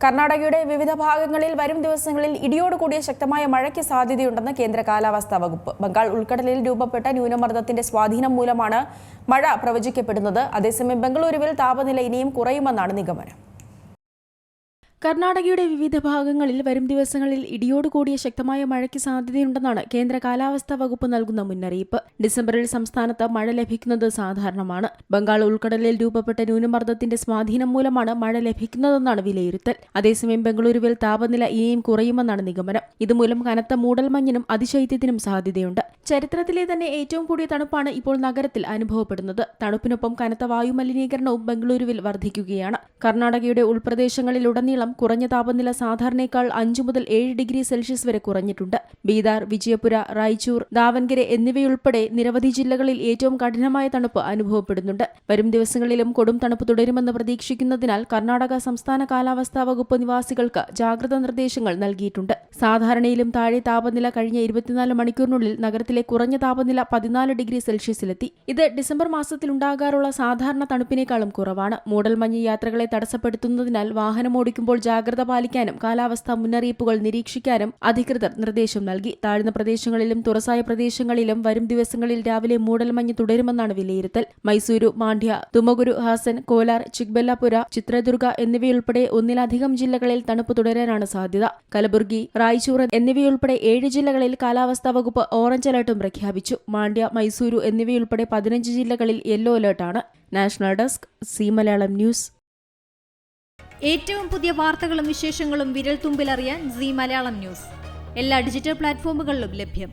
കർണാടകയുടെ വിവിധ ഭാഗങ്ങളിൽ വരും ദിവസങ്ങളിൽ ഇടിയോടുകൂടിയ ശക്തമായ മഴയ്ക്ക് സാധ്യതയുണ്ടെന്ന് കേന്ദ്ര കാലാവസ്ഥാ വകുപ്പ്. ബംഗാൾ ഉൾക്കടലിൽ രൂപപ്പെട്ട ന്യൂനമർദ്ദത്തിന്റെ സ്വാധീനം മൂലമാണ് മഴ പ്രവചിക്കപ്പെടുന്നത്. അതേസമയം ബംഗളൂരുവിൽ താപനില ഇനിയും കുറയുമെന്നാണ് നിഗമനം. കർണാടകയുടെ വിവിധ ഭാഗങ്ങളിൽ വരും ദിവസങ്ങളിൽ ഇടിയോടുകൂടിയ ശക്തമായ മഴയ്ക്ക് സാധ്യതയുണ്ടെന്നാണ് കേന്ദ്ര കാലാവസ്ഥാ വകുപ്പ് നൽകുന്ന മുന്നറിയിപ്പ്. ഡിസംബറിൽ സംസ്ഥാനത്ത് മഴ ലഭിക്കുന്നത് സാധാരണമാണ്. ബംഗാൾ ഉൾക്കടലിൽ രൂപപ്പെട്ട ന്യൂനമർദ്ദത്തിന്റെ സ്വാധീനം മൂലമാണ് മഴ ലഭിക്കുന്നതെന്നാണ് വിലയിരുത്തൽ. അതേസമയം ബംഗളൂരുവിൽ താപനില ഇനിയും കുറയുമെന്നാണ് നിഗമനം. ഇതുമൂലം കനത്ത മൂടൽമഞ്ഞിനും അതിശൈത്യത്തിനും സാധ്യതയുണ്ട്. ചരിത്രത്തിലെ തന്നെ ഏറ്റവും കൂടിയ തണുപ്പാണ് ഇപ്പോൾ നഗരത്തിൽ അനുഭവപ്പെടുന്നത്. തണുപ്പിനൊപ്പം കനത്ത വായുമലിനീകരണവും ബംഗളൂരുവിൽ വർദ്ധിക്കുകയാണ്. കർണാടകയുടെ ഉൾപ്രദേശങ്ങളിലുടനീളം കുറഞ്ഞ താപനില സാധാരണയേക്കാൾ 5 മുതൽ 7 ഡിഗ്രി സെൽഷ്യസ് വരെ കുറഞ്ഞിട്ടുണ്ട്. ബീദാർ, വിജയപുര, റായ്ചൂർ, ദാവൻഗരെ എന്നിവയുൾപ്പെടെ നിരവധി ജില്ലകളിൽ ഏറ്റവും കഠിനമായ തണുപ്പ് അനുഭവപ്പെടുന്നുണ്ട്. വരും ദിവസങ്ങളിലും കൊടും തണുപ്പ് തുടരുമെന്ന് പ്രതീക്ഷിക്കുന്നതിനാൽ കർണാടക സംസ്ഥാന കാലാവസ്ഥാ വകുപ്പ് നിവാസികൾക്ക് ജാഗ്രതാ നിർദ്ദേശങ്ങൾ നൽകിയിട്ടുണ്ട്. സാധാരണയിലും താഴെ താപനില കഴിഞ്ഞ 24 മണിക്കൂറിനുള്ളിൽ നഗരത്തിലെ കുറഞ്ഞ താപനില 14 ഡിഗ്രി സെൽഷ്യസിലെത്തി. ഇത് ഡിസംബർ മാസത്തിലുണ്ടാകാറുള്ള സാധാരണ തണുപ്പിനേക്കാളും കുറവാണ്. മൂടൽമഞ്ഞ് യാത്രകളെ തടസ്സപ്പെടുത്തുന്നതിനാൽ വാഹനമോടിക്കുമ്പോൾ ജാഗ്രത പാലിക്കാനും കാലാവസ്ഥാ മുന്നറിയിപ്പുകൾ നിരീക്ഷിക്കാനും അധികൃതർ നിർദ്ദേശം നൽകി. താഴ്ന്ന പ്രദേശങ്ങളിലും തുറസായ പ്രദേശങ്ങളിലും വരും ദിവസങ്ങളിൽ രാവിലെ മൂടൽമഞ്ഞ് തുടരുമെന്നാണ് വിലയിരുത്തൽ. മൈസൂരു, മാണ്ഡ്യ, തുമകുരു, ഹാസൻ, കോലാർ, ചിക്ബല്ലാപുര, ചിത്രദുർഗ എന്നിവയുൾപ്പെടെ ഒന്നിലധികം ജില്ലകളിൽ തണുപ്പ് തുടരാനാണ് സാധ്യത. കലബുർഗി, റായ്ചൂർ എന്നിവയുൾപ്പെടെ 7 ജില്ലകളിൽ കാലാവസ്ഥാ വകുപ്പ് ഓറഞ്ച് അലർട്ടും പ്രഖ്യാപിച്ചു. മാണ്ഡ്യ, മൈസൂരു എന്നിവയുൾപ്പെടെ 15 ജില്ലകളിൽ യെല്ലോ അലർട്ടാണ്. National desk, Zee Malayalam news. ഏറ്റവും പുതിയ വാർത്തകളും വിശേഷങ്ങളും വിരൽത്തുമ്പിലറിയാൻ സി മലയാളം ന്യൂസ് എല്ലാ ഡിജിറ്റൽ പ്ലാറ്റ്ഫോമുകളിലും ലഭ്യം.